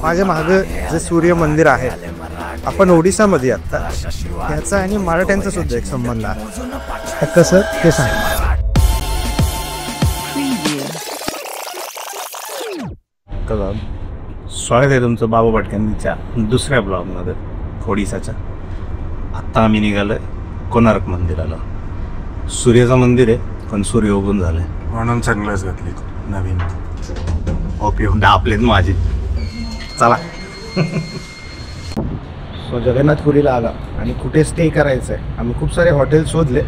माझ्या मागं जे सूर्य मंदिर आहे, आपण ओडिसामध्ये आता त्याचा आणि मराठ्यांचा सुद्धा एक संबंध आहे. कसं ते सांग. स्वागत आहे तुमचं बाबा भटक्यांच्या दुसऱ्या ब्लॉगमध्ये ओडिसाच्या. आत्ता आम्ही निघालोय कोणार्क मंदिराला. सूर्याचं मंदिर आहे पण सूर्य उगवून झालाय म्हणून सनग्लास घातले नवीन. ओपी आपलेच माझे. चला. सो जगन्नाथपुरीला आला आणि कुठे स्टे करायचं आहे. आम्ही खूप सारे हॉटेल शोधले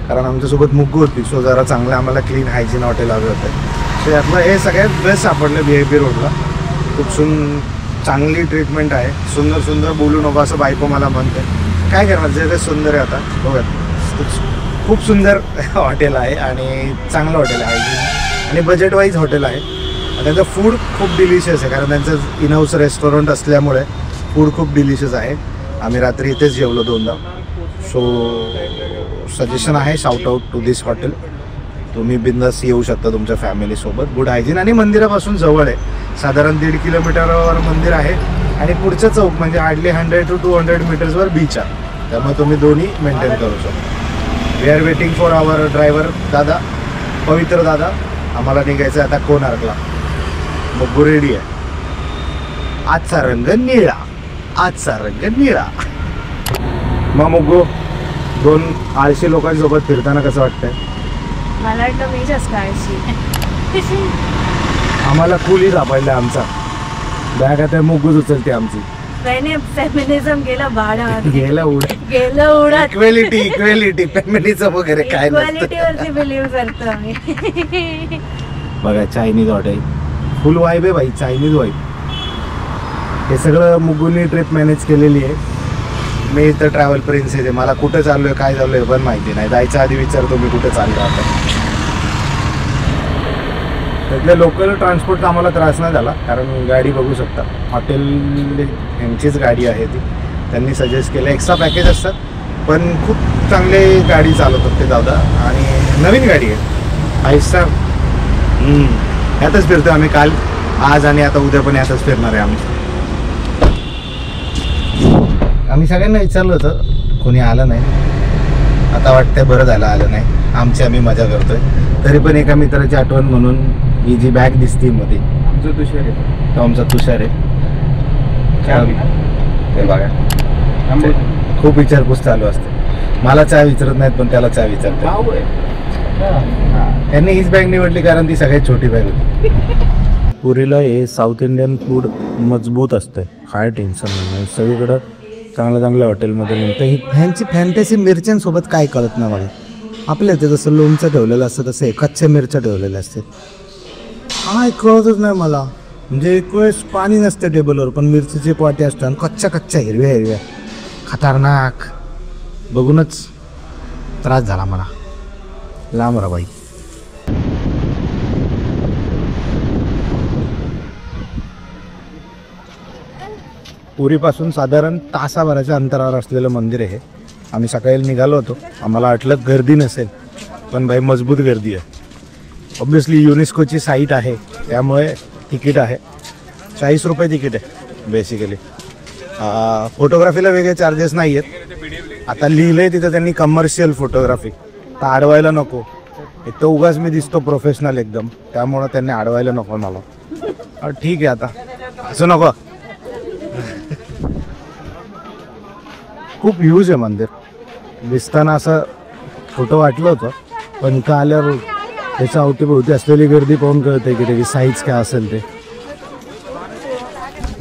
कारण आमच्यासोबत मुग्गू होती. सो जरा चांगलं आम्हाला क्लीन हायजीन हॉटेल हवे होते. सो यातलं हे सगळ्यात बेस्ट सापडलं VIP रोडला. खूप चांगली ट्रीटमेंट आहे. सुंदर सुंदर बोलू नको असं बायको मला म्हणते. काय करणार, जे ते सुंदर आहे. आता बघा खूप सुंदर हॉटेल आहे आणि चांगलं हॉटेल आहे आणि बजेट वाईज हॉटेल आहे. त्यांचं फूड खूप डिलिशियस आहे कारण त्यांचं इनहाऊस रेस्टॉरंट असल्यामुळे फूड खूप डिलिशियस आहे. आम्ही रात्री इथेच जेवलो 2दा. सो सजेशन आहे, shout out to this hotel. तुम्ही बिंदास येऊ शकता तुमच्या फॅमिलीसोबत. गुड हायजीन आणि मंदिरापासून जवळ आहे. साधारण 1.5 किलोमीटरवर मंदिर आहे आणि पुढचं चौक म्हणजे हार्डली 100 to 200 मीटर्सवर बीच आहे. त्यामुळे तुम्ही दोन्ही मेंटेन करू शकता. We are waiting for our driver दादा, पवित्र दादा. आम्हाला निघायचं आता कोणार्कला. मुग्गू रेडी आहे. आजचा रंग निळा, आजचा रंग निळा. मग मुग्गू 2 आळशी लोकांसोबत फिरताना कसं वाटतंय? मला वाटतं मी जास्त आळशी. आम्हाला कुली सापडला आमचा. बॅग आता मुग्गूच उचलते आमची. फेमिनिझम गेला भाड्यात, गेलं उडत. इक्वेलिटी फेमिनिझम वगैरे काय इक्वालिटीवरती बिलीव्ह करतो आम्ही. बघा चायनीज हॉटेल फुल वाईब आहे भाई. Chinese vibe. हे सगळं मुग्गूंनी ट्रिप मॅनेज केलेली आहे. मी इथं ट्रॅव्हल प्रिन्स आहे. मला कुठं चाललो आहे काय चाललो आहे पण माहिती नाही. जायच्या आधी विचारतो मी कुठे चाललो आता. त्यातल्या लोकल ट्रान्सपोर्टचा आम्हाला त्रास नाही झाला कारण गाडी बघू शकता हॉटेल यांचीच गाडी आहे ती. त्यांनी सजेस्ट केलं. एक्स्ट्रा पॅकेज असतात पण खूप चांगले गाडी चालवतात ते दादा आणि नवीन गाडी आहे 5 स्टार. यातच फिरतो आम्ही. काल, आज आणि आता उद्या पण यातच फिरणार आहे आम्ही. आम्ही सगळ्यांना विचारलं होतं, कोणी आलं नाही. आता वाटतंय बरं झालं आलं नाही. आम्ही मजा करतोय. तरी पण एका मित्राची आठवण म्हणून ही जी बॅग दिसते मध्ये आमचा तुषार आहे. तो आमचा तुषार आहे. ते बघा खूप विचारपूस चालू असते. मला चहा विचारत नाहीत पण त्याला चहा विचारतात. त्यांनी हीच बॅग निवडली कारण ती सगळ्यात छोटी बॅग होती. पुरीला हे साऊथ इंडियन फूड मजबूत असतं. काय टेन्शन नाही. सगळीकडं चांगल्या हॉटेलमध्ये मिळतं. ह्यांची फॅन्टसी मिरच्यांसोबत काय कळत नाही मला. आपल्या इथे जसं लोणचं ठेवलेलं असतं तसं कच्च्या मिरच्या ठेवलेल्या असतात. काय कळतच नाही मला. म्हणजे एक वेळेस पाणी नसतं टेबलवर पण मिरचीचे पाटे असतात कच्च्या हिरव्या खतरनाक. बघूनच त्रास झाला मला. लांब राहा बाई. पुरीपासून साधारण तासाभराच्या अंतरावर असलेलं मंदिर आहे. आम्ही सकाळी निघालो होतो. आम्हाला वाटलं गर्दी नसेल पण भाई मजबूत गर्दी आहे. ऑब्विसली युनेस्कोची साईट आहे त्यामुळे तिकीट आहे. 40 रुपये तिकीट आहे बेसिकली. फोटोग्राफीला वेगळे चार्जेस नाही आहेत. आता लिहिलं आहे तिथं त्यांनी कमर्शियल फोटोग्राफी. तर अडवायला नको. एक तर उगाच मी दिसतो प्रोफेशनल एकदम त्यामुळं त्यांनी अडवायला नको मला. ठीक आहे आता असं नको. खूप ह्यूज आहे मंदिर. दिसताना असं फोटो वाटलं होतं पण इथं आल्यावर त्याच्या अवतीभोवती असलेली गर्दी पाहून कळते की त्याची साईज काय असेल ते.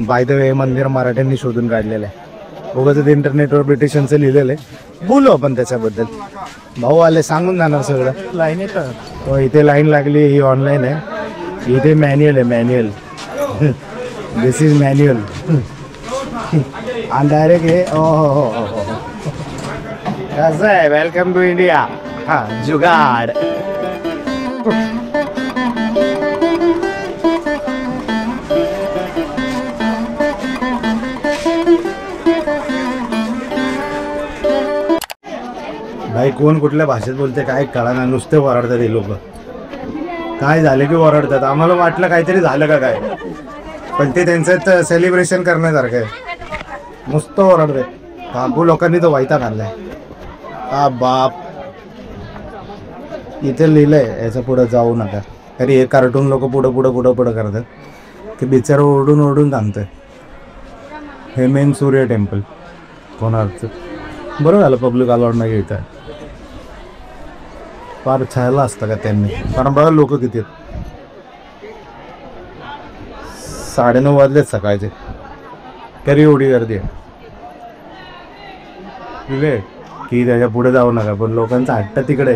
बाय द वे मंदिर मराठ्यांनी शोधून काढलेलं आहे. उगाच इंटरनेटवर ब्रिटिशांचं लिहिलेलं आहे. बोलू आपण त्याच्याबद्दल. भाऊ आले सांगून जाणार सगळं. लाईन येतं हो. इथे लाईन लागली. ही ऑनलाईन आहे. इथे मॅन्युअल आहे. मॅन्युअल. This is manual. आणि डायरेक्ट हे हो कसं आहे. Welcome to India. हां जुगाड. भाई कोण कुठल्या भाषेत बोलते काय कळना. नुसते ओरडतात हे लोक. काय झालं की ओरडतात. आम्हाला वाटलं काहीतरी झालं का काय. पण ते त्यांचं सेलिब्रेशन करण्यासारखं आहे. मस्त ओरडते बाबू, लोकांनी तो वाईटा काढलाय. हा बाप, इथे लिहिलंय याच्या पुढे जाऊ नका. तरी हे कार्टून लोक पुढं करतात. ते बिचार ओरडून ओरडून थांबतंय. हे मेन सूर्य टेम्पल कोणार्कचं. बरं झालं पब्लिक अलाउड नाही घेत आहे. फार छायला असतं का त्यांनी, कारण बघा लोक किती आहेत. 9:30 वाजलेत सकाळचे, तरी एवढी गर्दी आहे. की त्याच्या पुढे जाऊ नका, पण लोकांचा हट्ट तिकडे.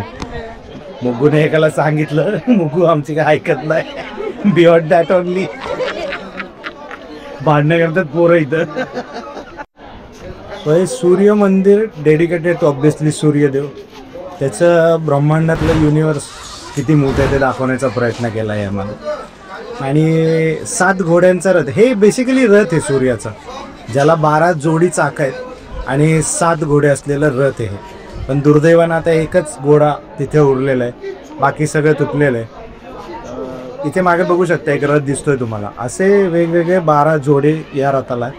मुग्गूने एकाला सांगितलं, मुग्गू आमची काय ऐकत नाही. बियॉन्ड दॅट ओनली भांडणं करतात पोरं इथं. सूर्य मंदिर डेडिकेटेड टू ऑब्विसली सूर्यदेव. त्याचं ब्रह्मांडातलं युनिवर्स किती मोठं आहे ते दाखवण्याचा प्रयत्न केला आहे यामध्ये. आणि 7 घोड्यांचा रथ, हे बेसिकली रथ आहे सूर्याचा, ज्याला 12 जोडी चाक आहेत आणि 7 घोडे असलेलं रथ आहे. पण दुर्दैवानं आता एकच घोडा तिथे उरलेला आहे, बाकी सगळं तुटलेलं आहे. इथे मागे बघू शकता एक रथ दिसतोय तुम्हाला. असे वेगवेगळे 12 जोडे या रथाला.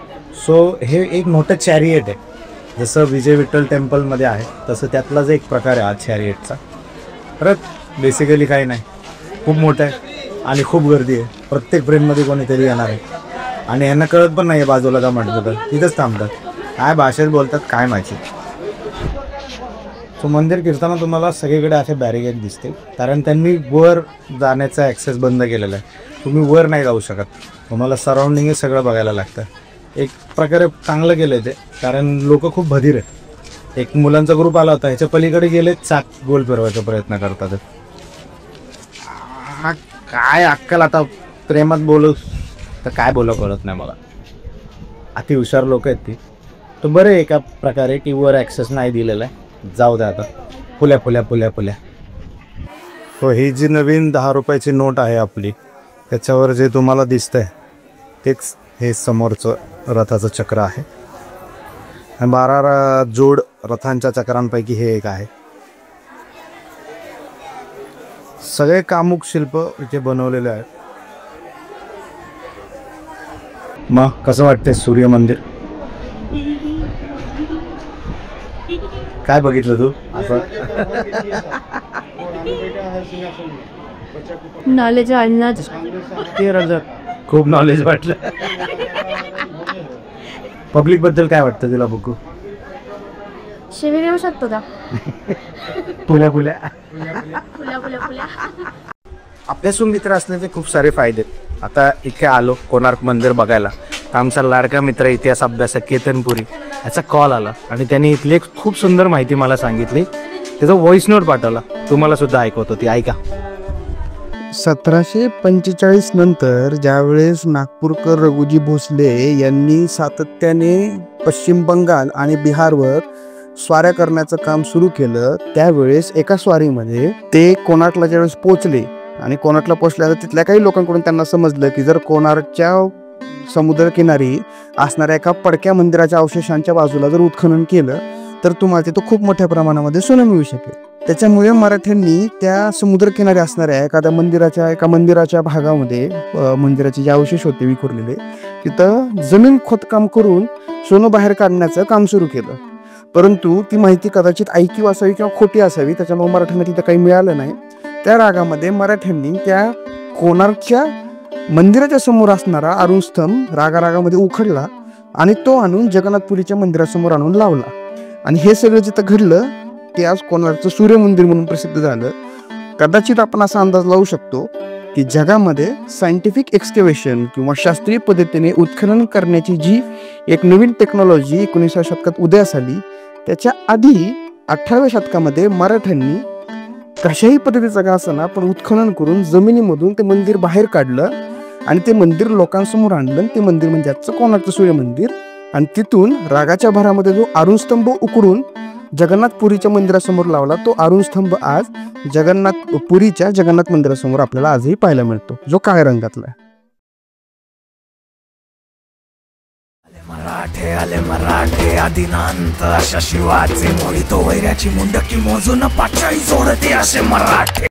सो हे एक मोठं चॅरिएट आहे, जसं विजय विठ्ठल टेम्पलमध्ये आहे तसं त्यातलाच एक प्रकार आहे हा चॅरिएटचा. रथ बेसिकली काही नाही, खूप मोठं आहे आणि खूप गर्दी आहे. प्रत्येक फ्रेममध्ये कोणीतरी येणार आहे आणि यांना कळत पण नाही आहे बाजूला का म्हटलं तर तिथंच थांबतात. काय भाषेत बोलतात काय माहिती. सो मंदिर फिरताना तुम्हाला सगळीकडे असे बॅरिकेड दिसतील, कारण त्यांनी वर जाण्याचा ॲक्सेस बंद केलेला आहे. तुम्ही वर नाही जाऊ शकत, तुम्हाला सराउंडिंग हे सगळं बघायला लागतं. एक प्रकारे चांगलं केलं आहे ते, कारण लोक खूप बधीर आहेत. एक मुलांचा ग्रुप आला होता, ह्याच्या पलीकडे गेले, चाक गोल फिरवायचा प्रयत्न करतात. काय अक्कल, आता प्रेमात बोलू तर काय बोला कळत नाही मला. अति हुशार लोक आहेत ती. तर बरं एका प्रकारे की वर ॲक्सेस नाही दिलेला आहे, जाऊ द्या आता. फुल्या. हो, ही जी नवीन 10 रुपयाची नोट आहे आपली, त्याच्यावर जे तुम्हाला दिसतंय तेच हे समोरचं रथाचं चक्र आहे. 12 जोड रथांच्या चक्रांपैकी हे एक आहे. सगळे कामुक शिल्प इथे बनवलेले आहेत. मग कसं वाटतंय सूर्य मंदिर? काय बघितलं तू असं? नॉलेज वाढणार. खूप नॉलेज वाटलं. पब्लिक बद्दल काय वाटतं तुला बघू? शिवी देऊ शकतो का? फुल्या. फुल्या. आपल्यासून मित्र असण्याचे खूप सारे फायदे. आता इथे आलो कोणार्क मंदिर बघायला, तर आमचा लाडका मित्र इतिहास अभ्यासक केतनपुरी याचा कॉल आला आणि त्यांनी इथली एक खूप सुंदर माहिती मला सांगितली. त्याचा व्हॉइस नोट पाठवला, तुम्हाला सुद्धा ऐकवतो, ती ऐका. 1745 नंतर ज्यावेळेस नागपूरकर रघुजी भोसले यांनी सातत्याने पश्चिम बंगाल आणि बिहारवर स्वाऱ्या करण्याचं काम सुरू केलं, त्यावेळेस एका स्वारीमध्ये ते कोणार्कला ज्यावेळेस पोचले आणि कोणार्कला पोचल्यावर तिथल्या काही लोकांकडून त्यांना समजलं की जर कोणार्कच्या समुद्रकिनारी असणाऱ्या एका पडक्या मंदिराच्या अवशेषांच्या बाजूला जर उत्खनन केलं तर तुम्हाला तिथं खूप मोठ्या प्रमाणामध्ये सोनं मिळू शकेल. त्याच्यामुळे मराठ्यांनी त्या समुद्रकिनारी असणाऱ्या एका मंदिराच्या भागामध्ये मंदिराचे जे अवशेष होते विखुरलेले, तिथं जमीन खोदकाम करून सोनं बाहेर काढण्याचं काम सुरू केलं. परंतु ती माहिती कदाचित ऐकीव असावी किंवा खोटी असावी, त्याच्यामुळे मराठ्यांना तिथं काही मिळालं नाही. त्या रागामध्ये मराठ्यांनी त्या कोणार्कच्या मंदिराच्या समोर असणारा अरुणस्तंभ रागामध्ये उखडला आणि तो आणून जगन्नाथपुरीच्या मंदिरासमोर आणून लावला. आणि हे सगळं जिथं घडलं ते आज कोणार्कचं सूर्य मंदिर म्हणून प्रसिद्ध झालं. कदाचित आपण असा अंदाज लावू शकतो की जगामध्ये सायंटिफिक एक्सकेव्हेशन किंवा शास्त्रीय पद्धतीने उत्खनन करण्याची जी एक नवीन टेक्नॉलॉजी 19व्या शतकात उदयास आली, त्याच्या आधी 18व्या शतकामध्ये मराठ्यांनी कशाही पद्धतीचा का असना पण उत्खनन करून जमिनीमधून ते मंदिर बाहेर काढलं आणि ते मंदिर लोकांसमोर आणलं. ते मंदिर म्हणजे आजचं कोणार्कचं सूर्य मंदिर. आणि तिथून रागाच्या भरामध्ये जो अरुणस्तंभ उकडून जगन्नाथपुरीच्या मंदिरासमोर लावला, तो अरुणस्तंभ आज जगन्नाथपुरीच्या जगन्नाथ मंदिरासमोर आपल्याला आजही पाहायला मिळतो, जो काळ्या रंगातला आहे. आले मराठे आदिनांत अशा शिवाचे मोहितो वैऱ्याची मुंडकी मोजून पाचाई जोडते असे मराठे.